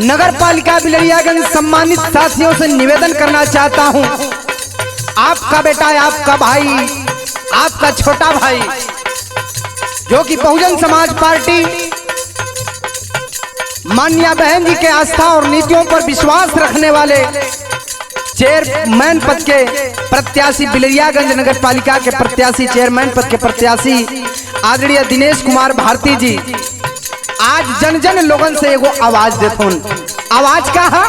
नगर पालिका बिलरियागंज सम्मानित साथियों से निवेदन करना चाहता हूं, आपका बेटा, आपका भाई, आपका छोटा भाई जो कि बहुजन समाज पार्टी माननीय बहन जी के आस्था और नीतियों पर विश्वास रखने वाले चेयरमैन पद के प्रत्याशी, बिलरियागंज नगर पालिका के प्रत्याशी, चेयरमैन पद के प्रत्याशी आदरणीय दिनेश कुमार भारती जी आज जन जन लोगन से एगो आवाज देथुन। आवाज का है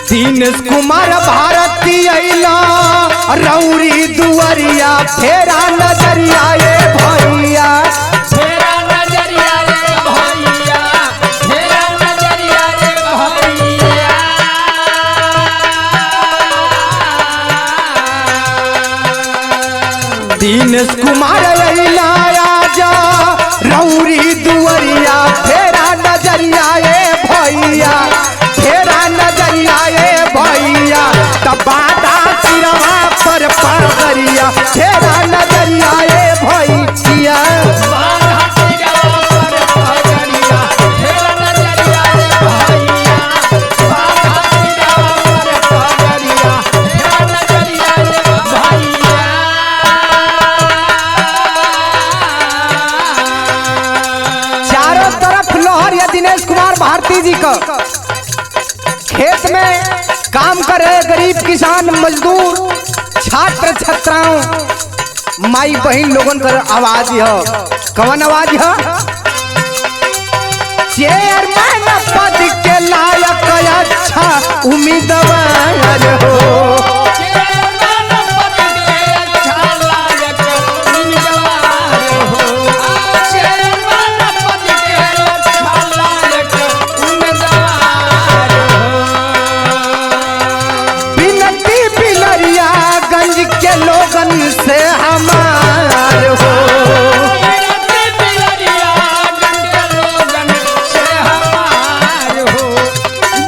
दिनेश कुमार भारती अइला रौरी दुआरिया, फेरा नजरिया ये भैया, फेरा नजरिया रे भैया, फेरा नजरिया रे भैया। दिनेश कुमार अइला आजा रौरी दुआरिया, फेरा नजरिया ये भैया, फेरा नजरिया ये भैया, तबादा सिरवा पर पगरिया, फेरा नजरिया ये भैया। बांधा सिरवा पर पगरिया, फेरा नजरिया रे भैया, बांधा सिरवा पर पगरिया, फेरा नजरिया रे भैया। चारों तरफ लोहर या दिनेश कुमार भारती जी का खेत में काम करे गरीब किसान मजदूर छात्र छात्राओं माई बहन लोगन कर आवाज है। कौन आवाज है? चेयरमैन पद के लायक अच्छा उम्मीदवार हो, चेयरमैन पद के अच्छा लायक उम्मीदवार हो, चेयरमैन पद के अच्छा लायक उम्मीदवार हो। बिनती बिलरियागंज के लोगन से हमार हो, बिनती बिलरियागंज के लोगन से हमार हो,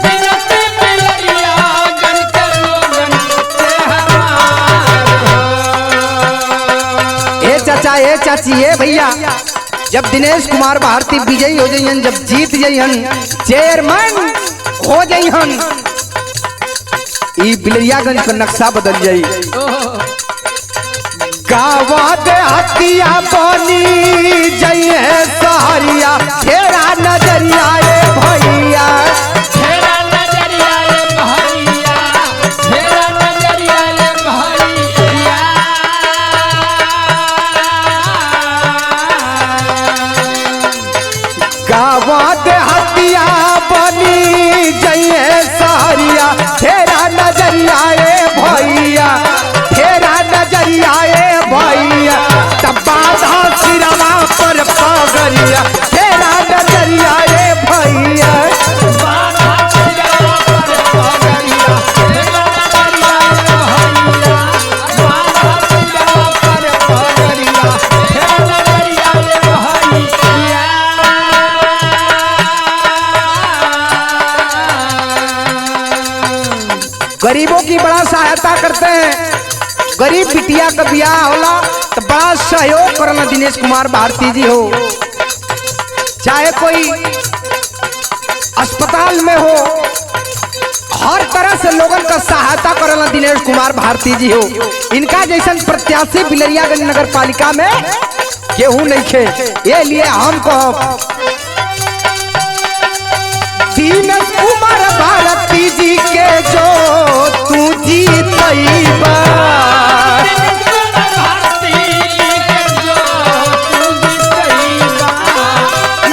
बिनती बिलरियागंज के लोगन से हमार हो। ए चाचा, ए चाची, ए भैया, जब दिनेश कुमार भारती विजयी हो जाइहन, जब जीत जाइहन, चेयरमैन हो जाइहन, ई बिलरियागंज का नक्शा बदल जाई। गावा देहातिया बनी जइए सहरिया, फेरा नजरिया ए भैया, फेरा नजरिया रे भैया, फेरा नजरिया रे भैया। गावा देहातिया बनी जइए सहरिया, फेरा नजरिया ए भैया, फेरा नजरिया ए भैया, तबादा सिरवा पर पगरिया, फेरा नजरिया ए भैया। बांधा सिरवा पर पगरिया, फेरा नजरिया रे भैया, बांधा सिरवा पर पगरिया, फेरा नजरिया रे भैया। गरीबों की बड़ा सहायता करते हैं, गरीब बिटिया का ब्याह होला तो बड़ा सहयोग करना दिनेश कुमार भारती जी हो, चाहे कोई अस्पताल में हो, हर तरह से लोगों का सहायता करना दिनेश कुमार भारती जी हो। इनका जैसन प्रत्याशी बिलरियागंज नगर पालिका में केहू नहीं खे, ये लिए हम कहो दिनेश कुमार भारती जी के जो तू जीतइबा, भारती के जो तू जीतइबा,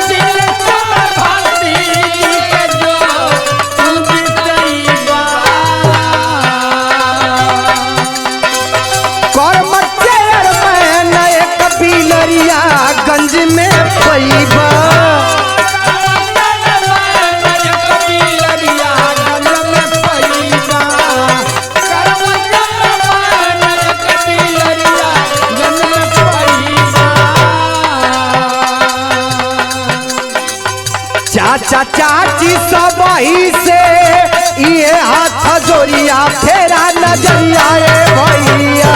दिनेश कुमार भारती के जो तू जीतइबा। कर्म चेयरमैन एक बिलरियागंज में पैबा, चाचा चाची सबही से ये हाथ जोड़िया, फेरा नजरिया ए भैया,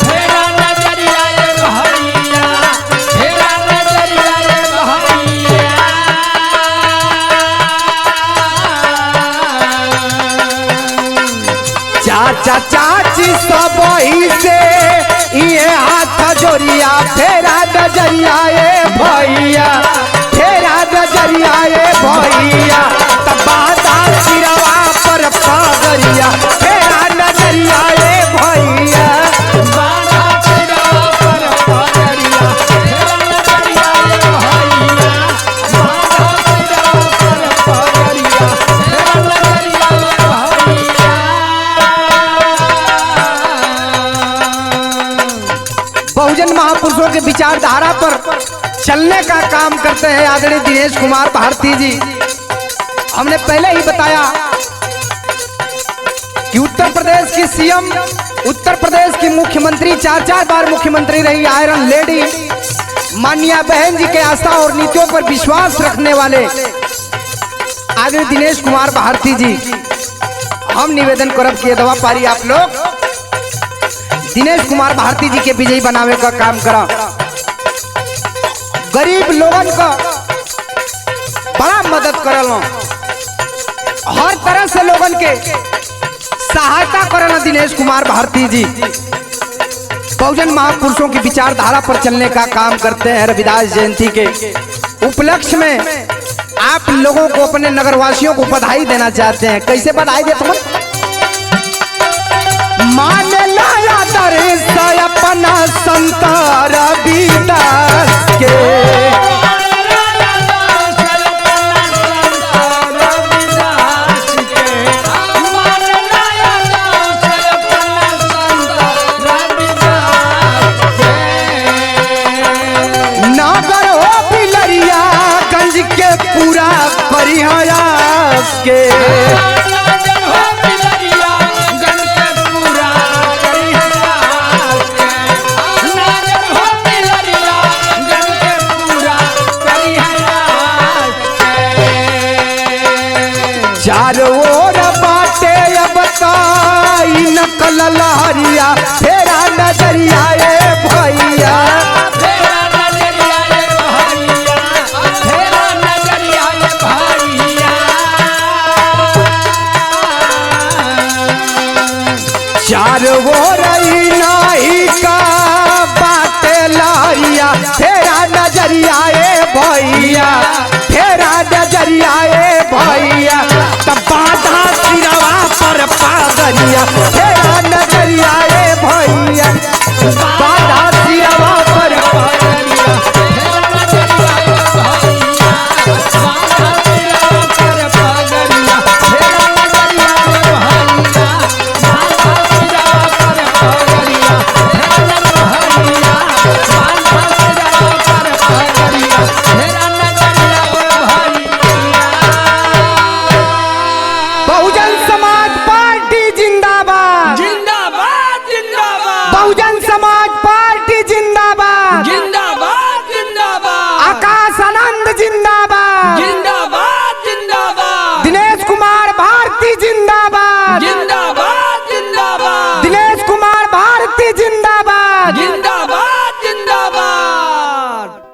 फेरा नजरिया रे भैया, फेरा नजरिया रे भैया। जी सब ही से ये हाथ जोड़िया फेरा नजरिया ए भैया फेरा नजरिया ए भैया तबादा सिरवा पर पागरिया फेरा नजरिया ए भैया बाधा सिरवा पर पगरिया फेरा नजरिया ए भैया बाधा सिरवा पर पगरिया फेरा नजरिया ए भैया। बहुजन महापुरुषों के विचारधारा पर चलने का काम करते हैं आदरणीय दिनेश कुमार भारती जी। हमने पहले ही बताया कि उत्तर प्रदेश की सीएम, उत्तर प्रदेश की मुख्यमंत्री, 4 बार मुख्यमंत्री रही आयरन लेडी माननीय बहन जी के आस्था और नीतियों पर विश्वास रखने वाले आदरणीय दिनेश कुमार भारती जी। हम निवेदन करब कि दवा पारी आप लोग दिनेश कुमार भारती जी के विजयी बनावे का काम करा। गरीब लोगन का बड़ा मदद करल, हर तरह से लोगन के सहायता करल दिनेश कुमार भारती जी। बहुजन महापुरुषों की विचारधारा पर चलने का काम करते हैं। रविदास जयंती के उपलक्ष्य में आप लोगों को, अपने नगरवासियों को बधाई देना चाहते हैं। कैसे बधाई दे तुम? मान लाया दर्श अपना संत रविदास के नगर हो बिलरिया गंज के पूरा परिहास के चारों ओर बाटे अब ताई नकल लहरिया फेरा नजरिया ए भैया फेरा नजरिया ए भैया फेरा नजरिया ए भैया। चारों ओर नहीं का बाटे लहरिया फेरा नजरिया ए भैया फेरा नजरिया ए भैया बाधा सिरवा पर पागरिया फेरा नजरिया ए भैया बाधा सिरवा पर पगरिया फेरा नजरिया ए भैया बाधा सिरवा पर पगरिया फेरा नजरिया ए भैया बाधा सिरवा पर पगरिया फेरा नजरिया बाधा सिरवा पर पगरिया फेरा नजरिया ए भैया। बहुजन समाज